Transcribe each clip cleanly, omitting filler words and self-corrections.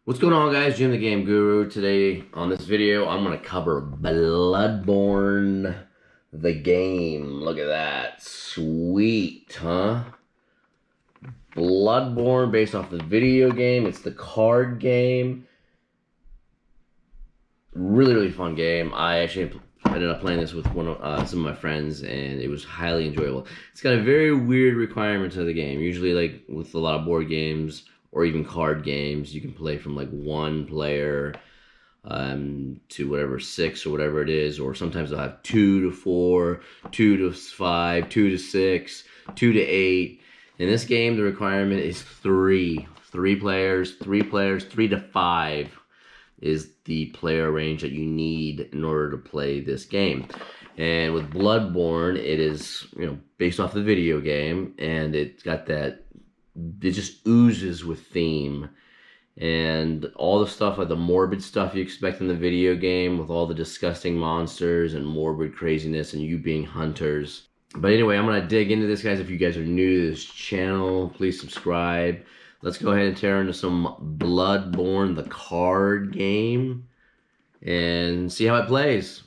What's going on, guys? Jim the Game Guru. Today on this video I'm going to cover Bloodborne the game. Look at that. Sweet, huh? Bloodborne based off the video game. It's the card game. Really fun game. I actually ended up playing this with some of my friends, and it was highly enjoyable. It's got a very weird requirement to the game. Usually, like with a lot of board games or even card games, you can play from like one player to whatever, 6 or whatever it is, or sometimes they'll have 2 to 4, 2 to 5, 2 to 6, 2 to 8. In this game, the requirement is 3 players, 3 to 5 is the player range that you need in order to play this game. And with Bloodborne, it is, based off the video game, and it's got that, it just oozes with theme. And all the stuff, like the morbid stuff you expect in the video game, with all the disgusting monsters and morbid craziness and you being hunters. But anyway, I'm going to dig into this, guys. If you guys are new to this channel, please subscribe. Let's go ahead and tear into some Bloodborne, the card game, and see how it plays.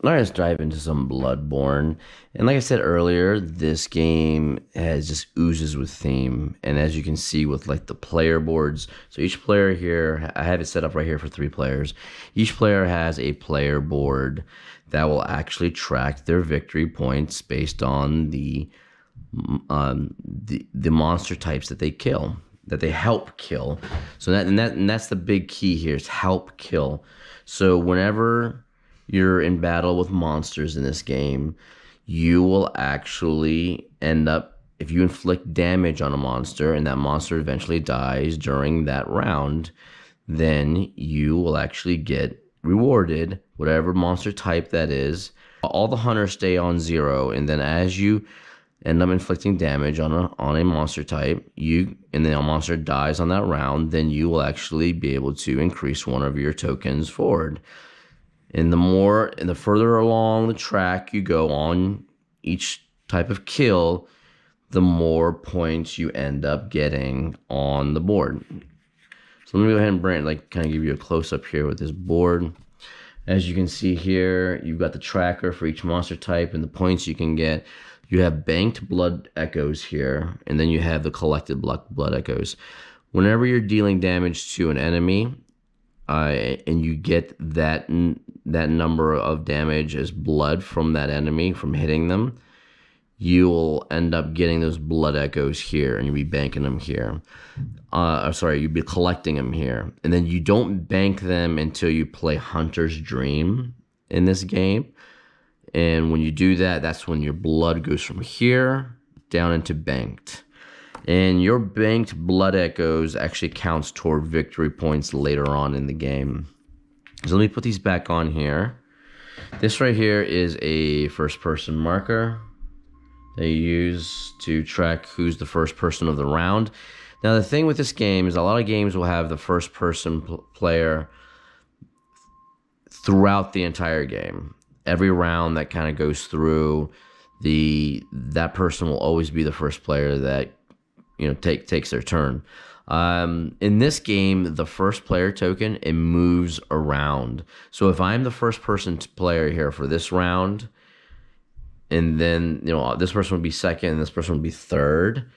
Alright, let's dive into some Bloodborne. And like I said earlier, this game has just oozes with theme. And as you can see with like the player boards, so each player here, I have it set up right here for 3 players. Each player has a player board that will actually track their victory points based on the monster types that they kill, that they help kill. So that's the big key here, is help kill. So whenever you're in battle with monsters in this game, you will actually end up, if you inflict damage on a monster and that monster eventually dies during that round, then you will actually get rewarded, whatever monster type that is. All the hunters stay on 0, and then as you end up inflicting damage on a monster type, and then a monster dies on that round, then you will actually be able to increase one of your tokens forward. And the further along the track you go on each type of kill, the more points you end up getting on the board. So let me go ahead and kind of give you a close-up here with this board. As you can see here, you've got the tracker for each monster type and the points you can get. You have banked blood echoes here, and then you have the collected blood echoes. Whenever you're dealing damage to an enemy, and you get that number of damage as blood from that enemy from hitting them, you will end up getting those blood echoes here, and you'll be banking them here. You'll be collecting them here. And then you don't bank them until you play Hunter's Dream in this game. And when you do that, that's when your blood goes from here down into banked. And your banked blood echoes actually counts toward victory points later on in the game. So let me put these back on here. This right here is a first-person marker they use to track who's the first person of the round. Now, the thing with this game is a lot of games will have the first-person player throughout the entire game. Every round that kind of goes through, that person will always be the first player that takes their turn. In this game, the first player token, it moves around. So if I'm the first person player here for this round, and then this person would be second and this person would be third,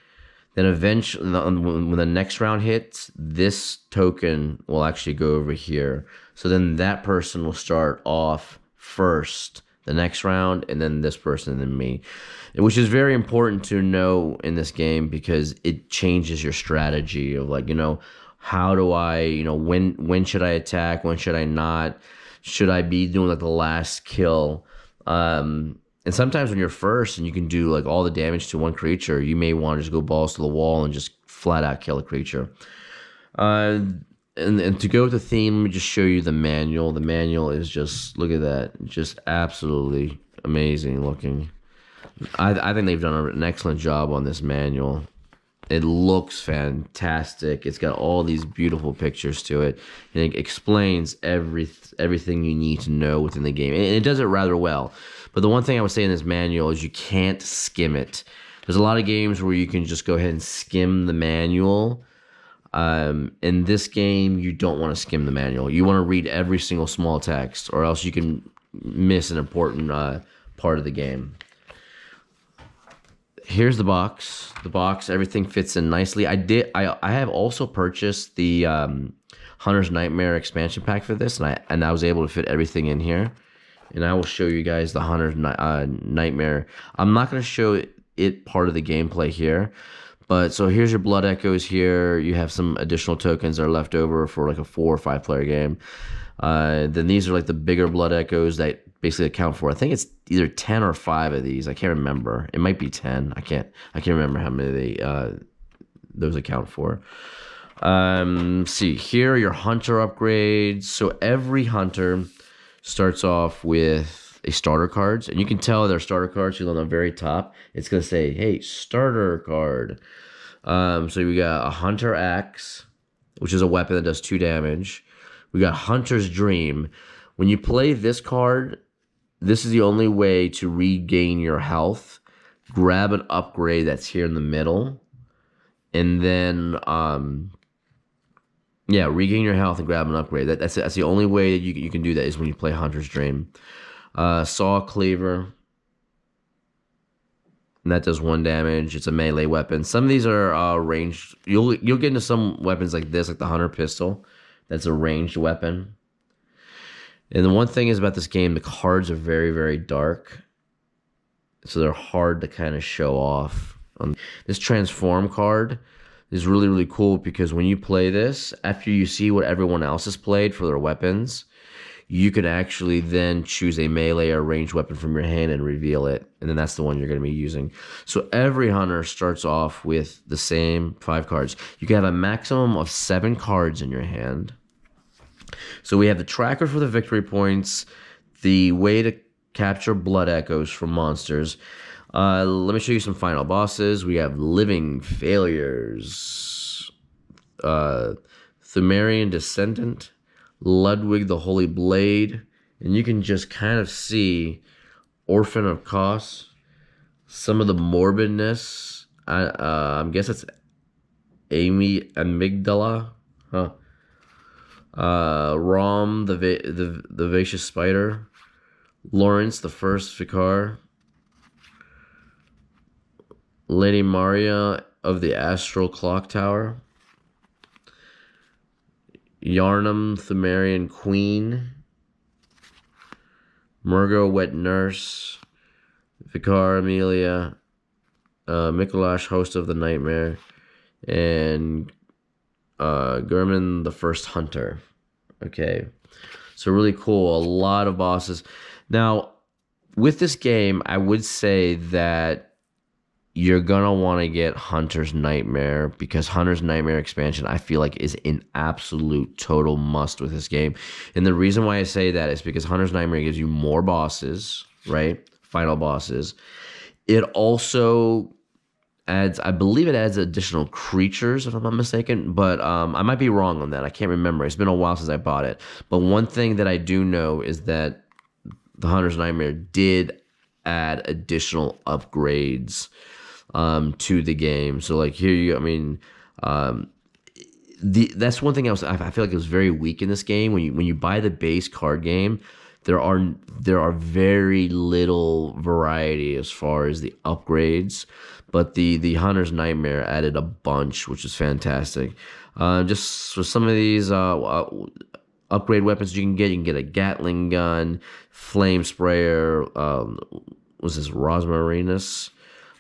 then eventually when the next round hits, this token will actually go over here. So then that person will start off first the next round, and then this person, and then me, which is very important to know in this game, because it changes your strategy of how do I, when should I attack, when should I not, should I be doing like the last kill, and sometimes when you're first and you can do like all the damage to one creature, you may want to just go balls to the wall and just flat out kill a creature. And to go with the theme, let me just show you the manual. The manual is just, look at that, just absolutely amazing looking. I think they've done an excellent job on this manual. It looks fantastic. It's got all these beautiful pictures to it, and it explains everything you need to know within the game. And it does it rather well. But the one thing I would say in this manual is you can't skim it. There's a lot of games where you can just go ahead and skim the manual. In this game, you don't want to skim the manual. You want to read every single small text, or else you can miss an important part of the game. Here's the box. The box, everything fits in nicely. I have also purchased the Hunter's Nightmare expansion pack for this, and I was able to fit everything in here. And I will show you guys the Hunter's Nightmare. I'm not going to show it part of the gameplay here, but so here's your blood echoes here. You have some additional tokens that are left over for like a 4 or 5 player game. Then these are like the bigger blood echoes that basically account for, I think it's either 10 or 5 of these. I can't remember. It might be 10. I can't remember how many those account for. See, here are your hunter upgrades. So every hunter starts off with a starter cards, and you can tell they're starter cards because on the very top it's gonna say, hey, starter card. So we got a hunter axe, which is a weapon that does 2 damage. We got Hunter's Dream. When you play this card, this is the only way to regain your health. Grab an upgrade that's here in the middle, and then regain your health and grab an upgrade. That's the only way that you can do that is when you play Hunter's Dream. Saw Cleaver, and that does 1 damage. It's a melee weapon. Some of these are ranged. You'll get into some weapons like this, like the Hunter Pistol. That's a ranged weapon. And the one thing is about this game, the cards are very, very dark. So they're hard to kind of show off. This Transform card is really, really cool because when you play this, after you see what everyone else has played for their weapons, you can actually then choose a melee or ranged weapon from your hand and reveal it. And then that's the one you're going to be using. So every hunter starts off with the same 5 cards. You can have a maximum of 7 cards in your hand. So we have the tracker for the victory points, the way to capture blood echoes from monsters. Let me show you some final bosses. We have Living Failures, Thumerian Descendant, Ludwig the Holy Blade, and you can just kind of see Orphan of Kos, some of the morbidness. I guess it's Amy Amygdala, huh? Rom the Vicious Spider, Lawrence the First Vicar, Lady Maria of the Astral Clock Tower, Yarnum Thumerian Queen, Murgo Wet Nurse, Vicar Amelia, Mikolash Host of the Nightmare, and Gurman the First Hunter. Okay, so really cool. A lot of bosses. Now, with this game, I would say that you're gonna want to get Hunter's Nightmare, because Hunter's Nightmare expansion, I feel like, is an absolute total must with this game. And the reason why I say that is because Hunter's Nightmare gives you more bosses, right? Final bosses. It also adds, I believe it adds additional creatures, if I'm not mistaken, but I might be wrong on that. I can't remember. It's been a while since I bought it. But one thing that I do know is that the Hunter's Nightmare did add additional upgrades to the game. So like here you, I mean, that's one thing I feel like it was very weak in this game. When you buy the base card game, there are very little variety as far as the upgrades, but the Hunter's Nightmare added a bunch, which is fantastic. Just for some of these upgrade weapons you can get a Gatling gun, flame sprayer, was this Rosmarinus,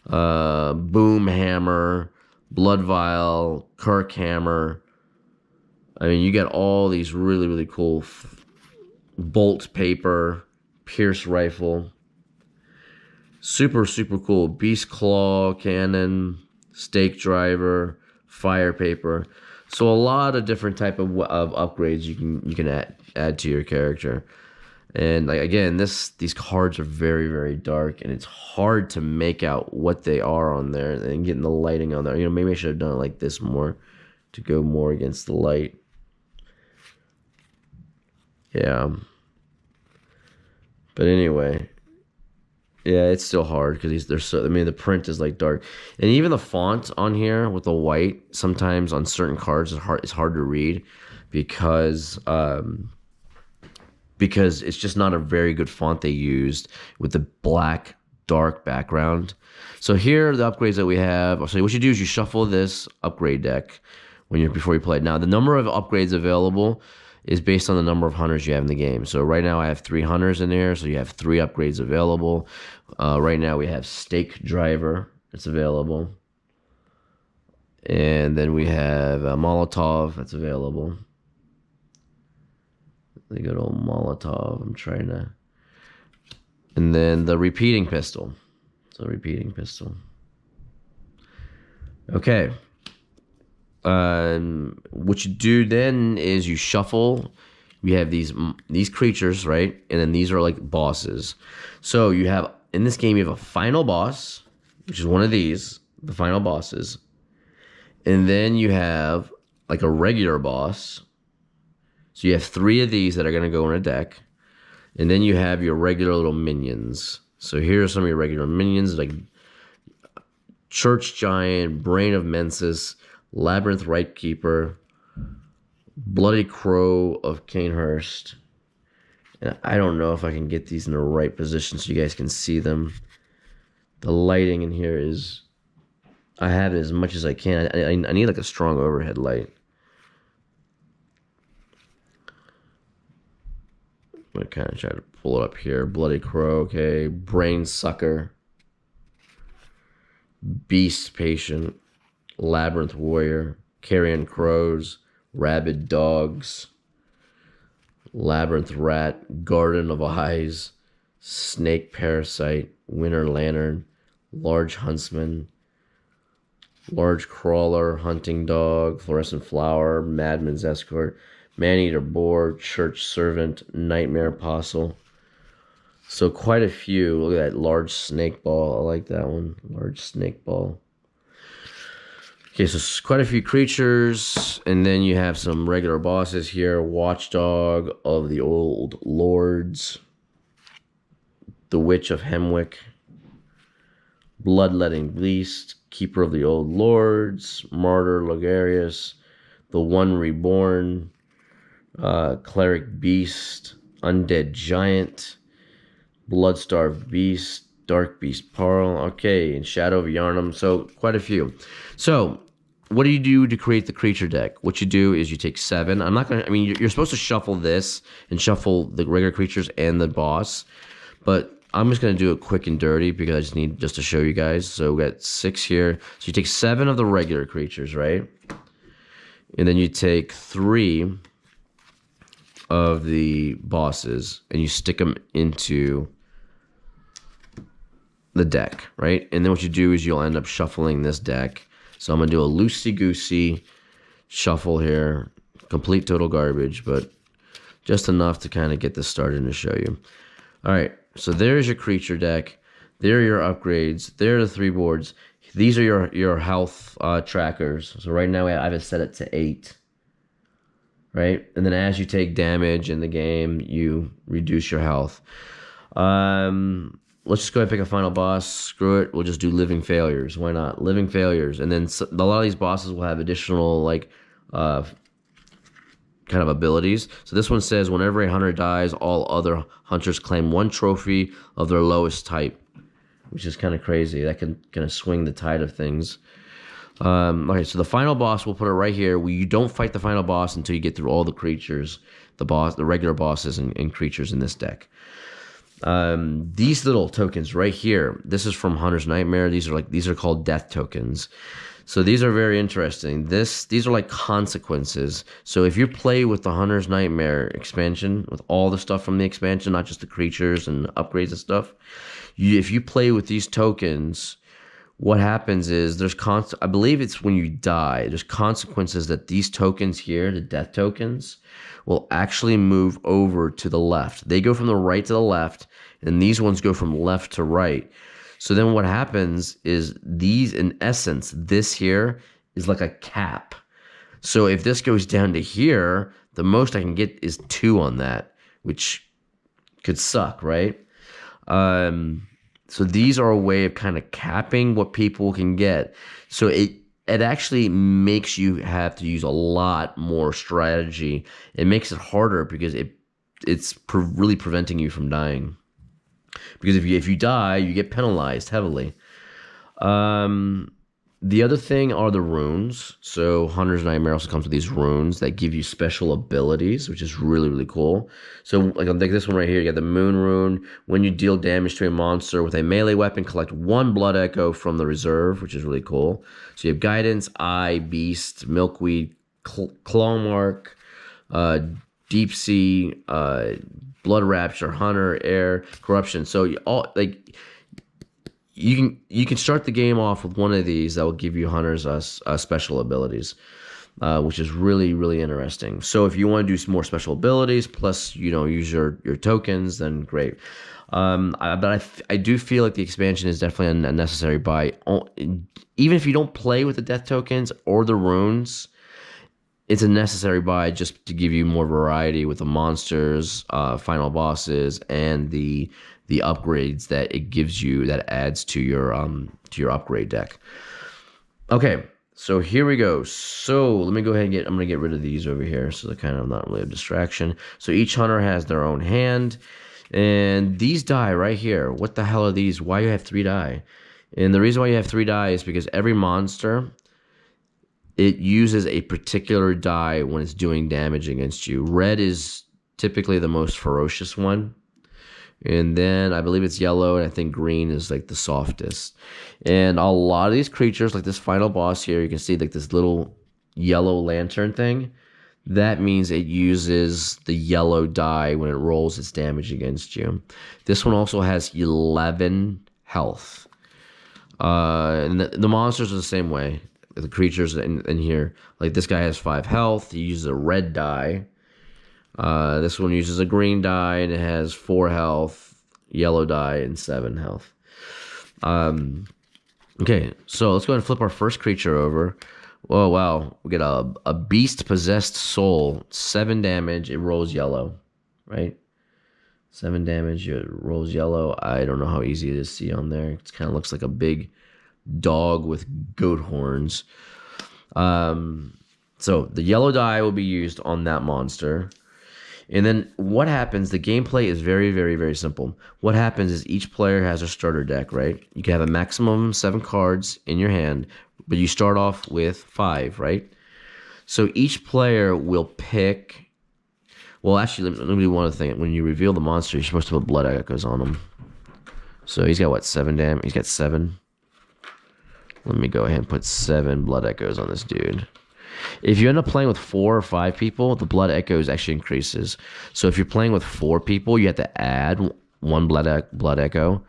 boom hammer, blood vial, Kirk hammer. I mean, you get all these really, really cool bolt paper, pierce rifle, super, super cool, beast claw cannon, stake driver, fire paper. So a lot of different type of upgrades you can add to your character. And like again, these cards are very, very dark, and it's hard to make out what they are on there and getting the lighting on there. You know, maybe I should have done it like this more to go more against the light. Yeah. But anyway, Yeah, it's still hard because they're so. I mean, the print is like dark, and even the font on here with the white sometimes on certain cards is hard. It's hard to read because it's just not a very good font they used with the black dark background. So here are the upgrades that we have. So what you do is you shuffle this upgrade deck before you play it. Now the number of upgrades available is based on the number of hunters you have in the game. So right now I have 3 hunters in there, so you have 3 upgrades available. Right now we have stake driver that's available, and then we have Molotov that's available. The good old Molotov. I'm trying to, and then the repeating pistol. So repeating pistol. Okay. What you do then is you shuffle. We have these creatures, right? And then these are like bosses. So you have, in this game, you have a final boss, which is one of these, the final bosses. And then you have like a regular boss. So you have 3 of these that are going to go in a deck. And then you have your regular little minions. So here are some of your regular minions, like Church Giant, Brain of Mensis, Labyrinth Right Keeper, Bloody Crow of Canehurst. And I don't know if I can get these in the right position so you guys can see them. The lighting in here is... I have it as much as I can. I need like a strong overhead light. I'm going to kind of try to pull it up here. Bloody Crow, okay. Brain Sucker. Beast Patient. Labyrinth Warrior. Carrion Crows. Rabid Dogs. Labyrinth Rat. Garden of Eyes. Snake Parasite. Winter Lantern. Large Huntsman. Large Crawler. Hunting Dog. Fluorescent Flower. Madman's Escort. Man-Eater Boar, Church Servant, Nightmare Apostle. So quite a few. Look at that large snake ball. I like that one. Large snake ball. Okay, so quite a few creatures. And then you have some regular bosses here. Watchdog of the Old Lords. The Witch of Hemwick. Bloodletting Beast. Keeper of the Old Lords. Martyr Logarius. The One Reborn. Cleric Beast, Undead Giant, Bloodstarved Beast, Dark Beast Parl, okay, and Shadow of Yarnum, so quite a few. So, what do you do to create the creature deck? What you do is you take 7. I'm not going to, I mean, you're supposed to shuffle this and shuffle the regular creatures and the boss, but I'm just going to do it quick and dirty because I just need to show you guys. So, we got 6 here. So, you take 7 of the regular creatures, right? And then you take 3 of the bosses and you stick them into the deck, right? And then what you do is you'll end up shuffling this deck. So I'm gonna do a loosey-goosey shuffle here, complete total garbage, but just enough to kind of get this started and to show you. All right, so there's your creature deck. There are your upgrades. There are the 3 boards. These are your health trackers. So right now I have it set it to 8. Right? And then as you take damage in the game, you reduce your health. Let's just go ahead and pick a final boss. Screw it. We'll just do Living Failures. Why not? Living Failures. And then a lot of these bosses will have additional, like, kind of abilities. So this one says, whenever a hunter dies, all other hunters claim 1 trophy of their lowest type, which is kind of crazy. That can kind of swing the tide of things. Okay, so the final boss, we'll put it right here. You don't fight the final boss until you get through all the creatures, the regular bosses and creatures in this deck. These little tokens right here, this is from Hunter's Nightmare. These are called death tokens. So these are very interesting. These are like consequences. So if you play with the Hunter's Nightmare expansion, with all the stuff from the expansion, not just the creatures and upgrades and stuff, if you play with these tokens, what happens is I believe it's when you die, there's consequences that these tokens here, the death tokens, will actually move over to the left. They go from the right to the left, and these ones go from left to right. So then what happens is these, in essence, this here is like a cap. So if this goes down to here, the most I can get is 2 on that, which could suck, right? So these are a way of kind of capping what people can get. So it actually makes you have to use a lot more strategy. It makes it harder because really preventing you from dying. Because if you die, you get penalized heavily. Um, the other thing are the runes. So Hunter's Nightmare also comes with these runes that give you special abilities, which is really, really cool. So like this one right here, you got the Moon Rune. When you deal damage to a monster with a melee weapon, collect 1 Blood Echo from the reserve, which is really cool. So you have Guidance, Eye, Beast, Milkweed, Claw Mark, Deep Sea, Blood Rapture, Hunter, Air, Corruption. So you can start the game off with one of these that will give you Hunter's special abilities, which is really, really interesting. So if you want to do some more special abilities, plus use your tokens, then great. I do feel like the expansion is definitely a necessary buy. Even if you don't play with the death tokens or the runes, it's a necessary buy just to give you more variety with the monsters, final bosses, and the upgrades that it gives you, that adds to your upgrade deck. Okay, so here we go. So let me go ahead and I'm gonna get rid of these over here, so they're kind of not really a distraction. So each hunter has their own hand, and these die right here. What the hell are these? Why you have 3 die? And the reason why you have 3 die is because every monster, it uses a particular die when it's doing damage against you. Red is typically the most ferocious one. And then I believe it's yellow, and I think green is like the softest. And a lot of these creatures, like this final boss here, you can see like this little yellow lantern thing. That means it uses the yellow die when it rolls its damage against you. This one also has 11 health. And the monsters are the same way. The creatures in here, like this guy has 5 health. He uses a red die. This one uses a green die and it has 4 health, yellow die, and 7 health. Okay, so let's go ahead and flip our first creature over. Oh, wow. We get a beast-possessed soul. 7 damage. It rolls yellow, right? 7 damage. It rolls yellow. I don't know how easy it is to see on there. It kind of looks like a big dog with goat horns. So the yellow die will be used on that monster. And then what happens, the gameplay is very, very, very simple. What happens is each player has a starter deck, right? You can have a maximum 7 cards in your hand, but you start off with 5, right? So each player will pick... Well, actually, let me do one other thing. When you reveal the monster, you're supposed to put blood echoes on him. So he's got, what, 7 damage? He's got 7. Let me go ahead and put 7 blood echoes on this dude. If you end up playing with 4 or 5 people, the blood echoes actually increases. So if you're playing with 4 people, you have to add 1 blood echo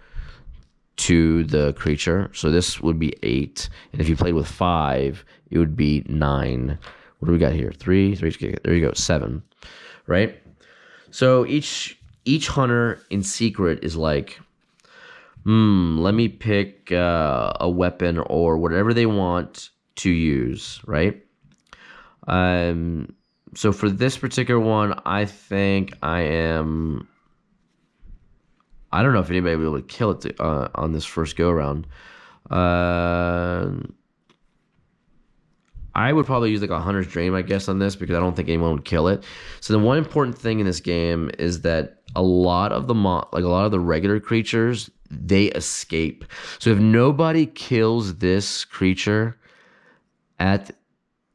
to the creature. So this would be 8. And if you played with 5, it would be 9. What do we got here? 3. There you go. 7. Right? So each hunter in secret is like, let me pick a weapon or whatever they want to use, right? So for this particular one, I think I don't know if anybody will be able to kill it on this first go around. I would probably use like a Hunter's Dream, I guess, on this because I don't think anyone would kill it. So the one important thing in this game is that a lot of the regular creatures, they escape. So if nobody kills this creature at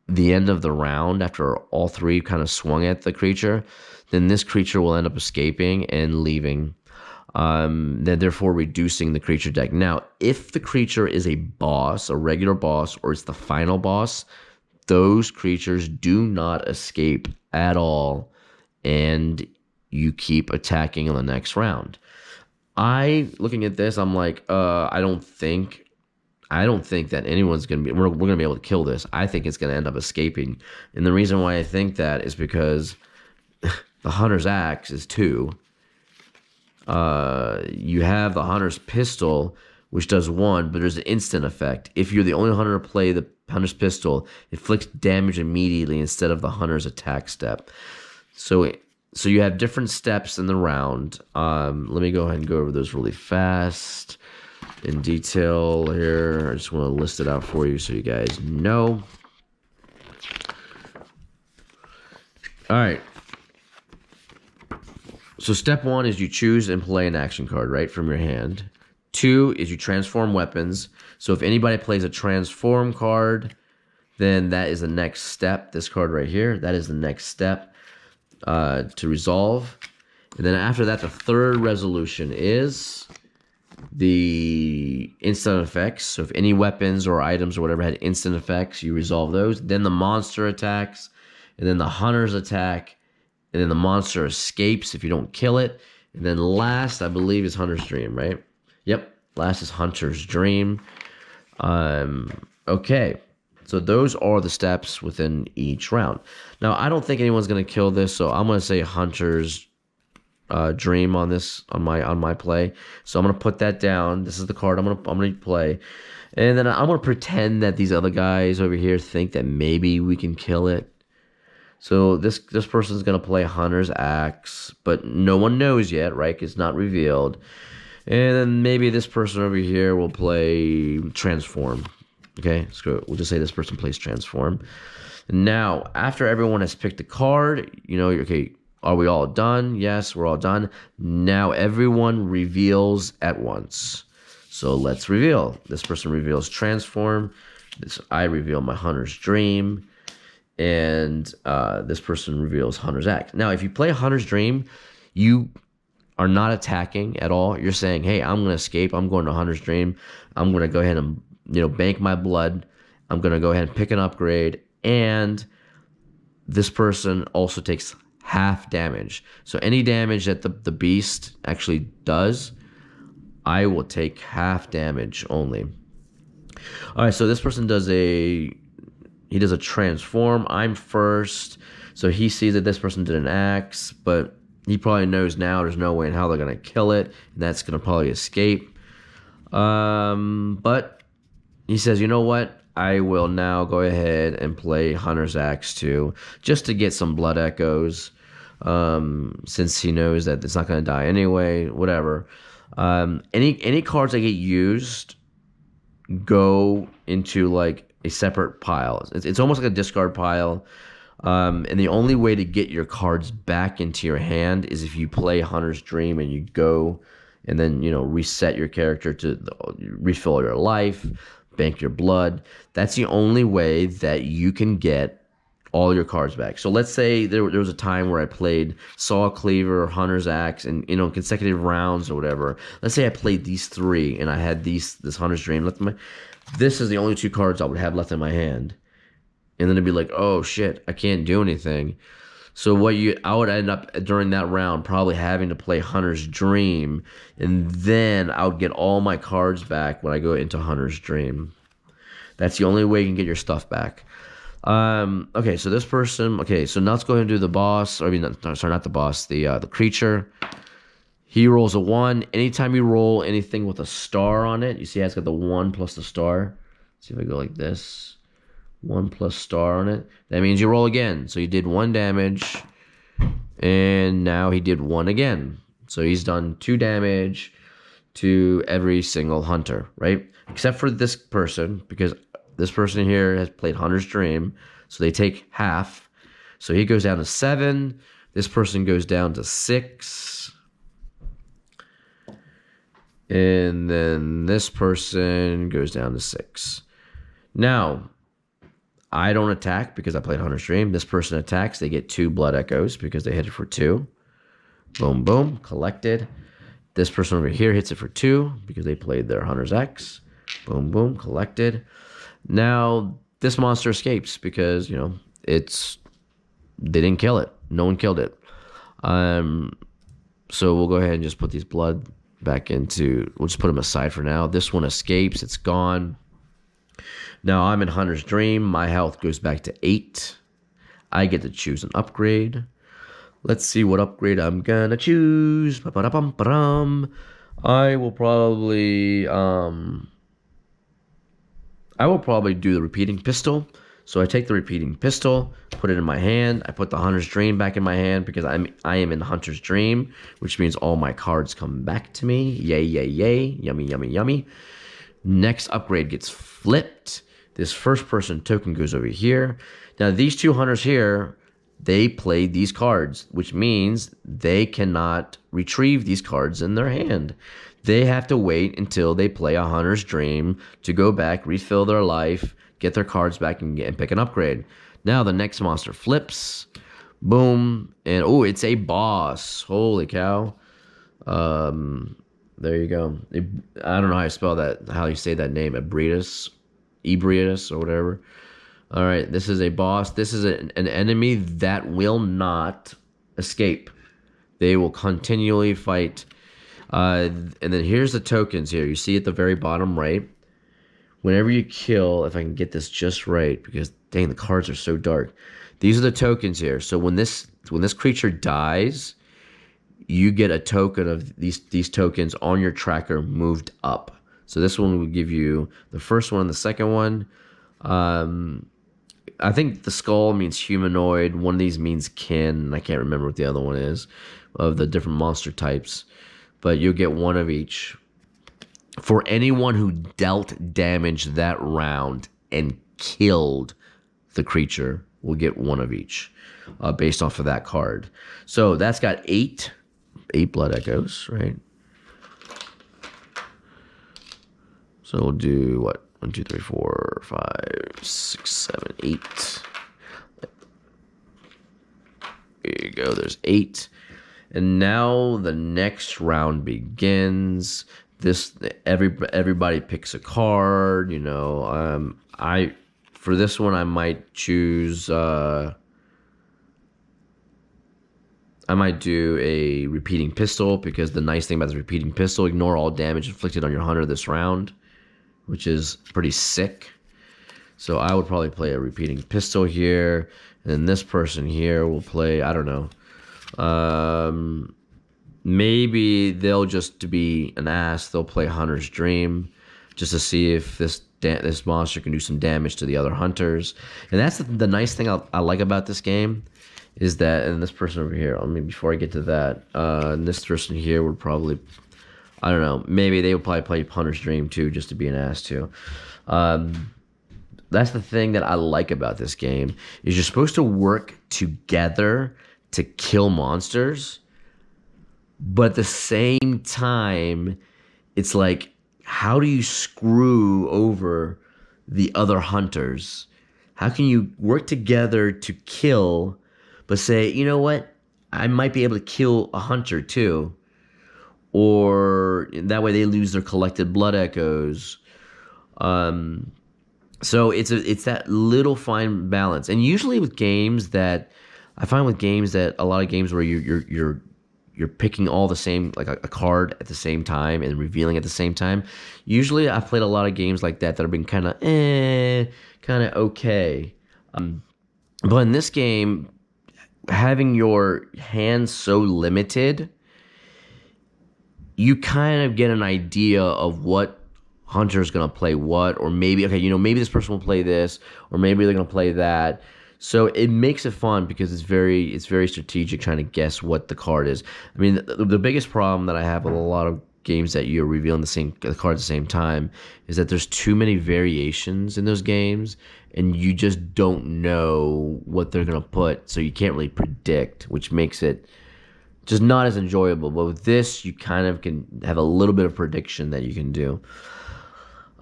the end of the round, after all 3 kind of swung at the creature, then this creature will end up escaping and leaving. Then therefore reducing the creature deck. Now, if the creature is a boss, a regular boss, or it's the final boss, those creatures do not escape at all, and you keep attacking in the next round. Looking at this, I'm like, I don't think that anyone's gonna be. We're gonna be able to kill this. I think it's gonna end up escaping, and the reason why I think that is because the Hunter's Axe is 2. You have the Hunter's Pistol, which does 1, but there's an instant effect. If you're the only hunter to play the Hunter's Pistol, it inflicts damage immediately instead of the Hunter's attack step. So So you have different steps in the round. Let me go ahead and go over those really fast in detail here. I just want to list it out for you so you guys know. All right. So step 1 is you choose and play an action card, right, from your hand. 2 is you transform weapons. So if anybody plays a transform card, then that is the next step. This card right here, that is the next step to resolve. And then after that, the third resolution is the instant effects. So if any weapons or items or whatever had instant effects, you resolve those. Then the monster attacks, and then the hunters attack, and then the monster escapes if you don't kill it. And then last, I believe, is Hunter's Dream, right? Yep, last is Hunter's Dream. Okay, so those are the steps within each round. Now, I don't think anyone's going to kill this, so I'm going to say Hunter's Dream on this, on my play. So I'm going to put that down. This is the card I'm going to play. And then I'm going to pretend that these other guys over here think that maybe we can kill it. So this person's going to play Hunter's Axe, but no one knows yet, right? It's not revealed. And then maybe this person over here will play Transform. Okay, so we'll just say this person plays Transform. Now, after everyone has picked a card, you know, okay, are we all done? Yes, we're all done. Now everyone reveals at once. So let's reveal. This person reveals Transform. I reveal my Hunter's Dream. And this person reveals Hunter's Axe. Now, if you play Hunter's Dream, you are not attacking at all. You're saying, hey, I'm going to escape. I'm going to Hunter's Dream. I'm going to go ahead and, you know, bank my blood. I'm going to go ahead and pick an upgrade. And this person also takes half damage. So any damage that the beast actually does, I will take half damage only. All right, so this person does a transform. I'm first. So he sees that this person did an axe, but he probably knows now there's no way in how they're going to kill it, and that's going to probably escape. But he says, you know what? I will now go ahead and play Hunter's Axe too, just to get some blood echoes, since he knows that it's not going to die anyway, whatever. Any cards that get used go into like a separate pile. It's almost like a discard pile. And the only way to get your cards back into your hand is if you play Hunter's Dream and you go and then, you know, reset your character to refill your life, bank your blood. That's the only way that you can get all your cards back. So let's say there was a time where I played Saw Cleaver, Hunter's Axe, and, you know, consecutive rounds or whatever. Let's say I played these three and I had this Hunter's Dream. This is the only two cards I would have left in my hand. And then it'd be like, oh shit, I can't do anything. So I would end up during that round probably having to play Hunter's Dream, and then I would get all my cards back when I go into Hunter's Dream. That's the only way you can get your stuff back. Okay, so this person. Okay, so now let's go ahead and do the boss. Or, I mean, sorry, not the boss. The creature. He rolls a 1. Anytime you roll anything with a star on it, you see how it's got the 1 plus the star. Let's see if I go like this. 1 plus star on it. That means you roll again. So you did 1 damage, and now he did 1 again. So he's done 2 damage to every single hunter, right? Except for this person, because this person here has played Hunter's Dream, so they take half. So he goes down to 7. This person goes down to 6. And then this person goes down to 6. Now, I don't attack because I played Hunter's Dream. This person attacks. They get 2 blood echoes because they hit it for 2. Boom, boom, collected. This person over here hits it for 2 because they played their Hunter's Axe. Boom, boom, collected. Now, this monster escapes because, you know, they didn't kill it. No one killed it. So we'll go ahead and just put these blood back into, we'll just put them aside for now. This one escapes. It's gone. Now I'm in Hunter's Dream. My health goes back to 8. I get to choose an upgrade. Let's see what upgrade I'm gonna choose. I will probably do the repeating pistol. So I take the repeating pistol, put it in my hand. I put the Hunter's Dream back in my hand because I am in Hunter's Dream, which means all my cards come back to me. Yay, yay, yay. Yummy, yummy, yummy. Next upgrade gets flipped. This first person token goes over here. Now these two hunters here, they played these cards, which means they cannot retrieve these cards in their hand. They have to wait until they play a Hunter's Dream to go back, refill their life, get their cards back, and pick an upgrade. Now the next monster flips. Boom. And oh, it's a boss. Holy cow. There you go. I don't know how you spell that, how you say that name. Ebrius or whatever. All right, this is a boss. This is an enemy that will not escape. They will continually fight. And then here's the tokens here. You see at the very bottom right. Whenever you kill, if I can get this just right, because dang, the cards are so dark. These are the tokens here. So when this creature dies, you get a token of these tokens on your tracker moved up. So this one will give you the first one and the second one. I think the skull means humanoid. One of these means kin. I can't remember what the other one is of the different monster types. But you'll get one of each. For anyone who dealt damage that round and killed the creature, will get one of each based off of that card. So that's got eight blood echoes, right? So we'll do what? 1, 2, 3, 4, 5, 6, 7, 8. There you go. There's 8. And now the next round begins. Everybody picks a card. You know, for this one I might choose. I might do a repeating pistol because the nice thing about the repeating pistol, ignore all damage inflicted on your hunter this round, which is pretty sick. So I would probably play a repeating pistol here, and then this person here will play, I don't know. Maybe they'll just to be an ass, they'll play Hunter's Dream just to see if this monster can do some damage to the other hunters. And that's the nice thing I like about this game is that, and this person over here, before I get to that, and this person here would probably, I don't know, maybe they would probably play Hunter's Dream too, just to be an ass too. That's the thing that I like about this game, is you're supposed to work together to kill monsters, but at the same time, it's like, how do you screw over the other hunters? How can you work together to kill, but say, you know what, I might be able to kill a hunter too, or that way they lose their collected blood echoes. So it's that little fine balance. And usually with games that I find a lot of games where you're picking all the same, like a card at the same time and revealing at the same time. Usually I've played a lot of games like that have been kind of okay. But in this game, having your hands so limited, you kind of get an idea of what hunter's gonna play what, or maybe, okay, maybe this person will play this, or maybe they're gonna play that. So it makes it fun because it's very strategic trying to guess what the card is. I mean, the biggest problem that I have with a lot of games that you're revealing the card at the same time is that there's too many variations in those games, and you just don't know what they're gonna put, so you can't really predict, which makes it just not as enjoyable. But with this, you kind of can have a little bit of prediction that you can do.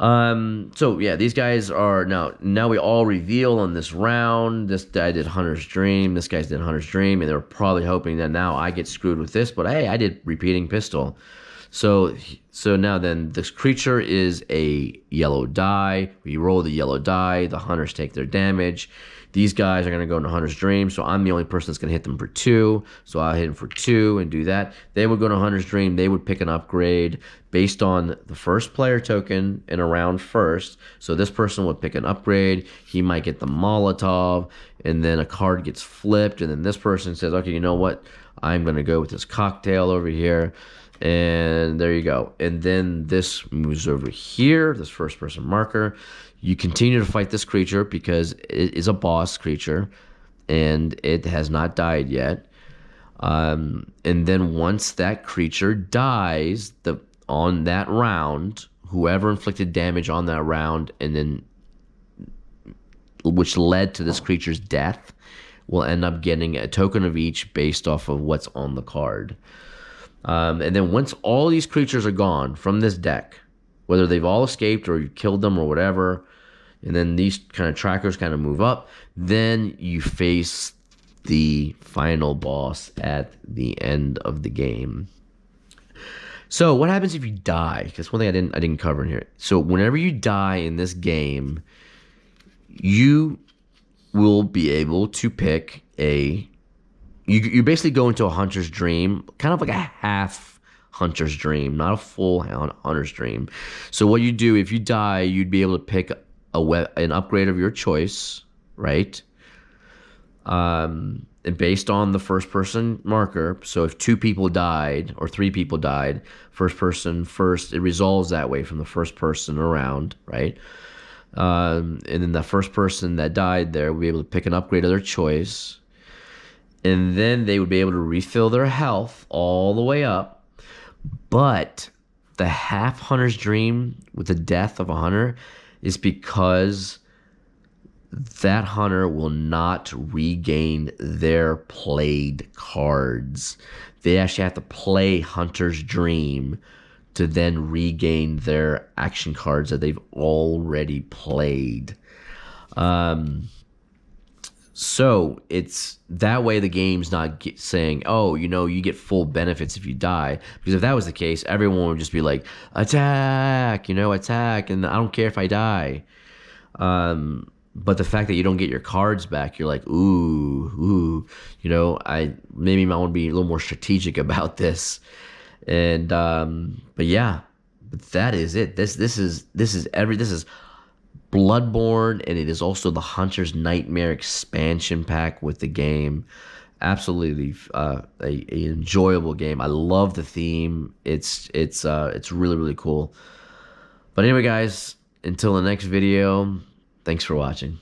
So yeah, these guys are now we all reveal on this round. This guy did Hunter's Dream, this guy's did Hunter's Dream, and they're probably hoping that now I get screwed with this, but hey, I did repeating pistol. So now then, this creature is a yellow die. We roll the yellow die, the hunters take their damage. These guys are going to go into Hunter's Dream, so I'm the only person that's going to hit them for 2. So I'll hit them for 2 and do that. They would go to Hunter's Dream. They would pick an upgrade based on the first player token in a round first. So this person would pick an upgrade. He might get the Molotov, and then a card gets flipped, and then this person says, okay, you know what? I'm going to go with this cocktail over here. And there you go. And then this moves over here, this first person marker. You continue to fight this creature because it is a boss creature and it has not died yet. And then once that creature dies, on that round, whoever inflicted damage on that round, and then which led to this creature's death, will end up getting a token of each based off of what's on the card. And then once all these creatures are gone from this deck, whether they've all escaped or you killed them or whatever, and then these kind of trackers kind of move up, then you face the final boss at the end of the game. So what happens if you die? Because one thing I didn't cover in here. So whenever you die in this game, you will be able to pick you basically go into a hunter's dream, kind of like a half hunter's dream, not a full hunter's dream. So what you do, if you die, you'd be able to pick an upgrade of your choice, right? And based on the first person marker. So if 2 people died or 3 people died, first person first, it resolves that way from the first person around, right? And then the first person that died there will be able to pick an upgrade of their choice. And then they would be able to refill their health all the way up. But the half hunter's dream with the death of a hunter is because that hunter will not regain their played cards. They actually have to play Hunter's Dream to then regain their action cards that they've already played. So it's that way the game's not saying, oh, you get full benefits if you die. Because if that was the case, everyone would just be like, attack, attack, and I don't care if I die. But the fact that you don't get your cards back, you're like, ooh, I maybe might want to be a little more strategic about this. And but that is it. This is Bloodborne, and it is also the Hunter's Nightmare expansion pack with the game. Absolutely a enjoyable game. I love the theme. It's really, really cool. But anyway, guys, until the next video, thanks for watching.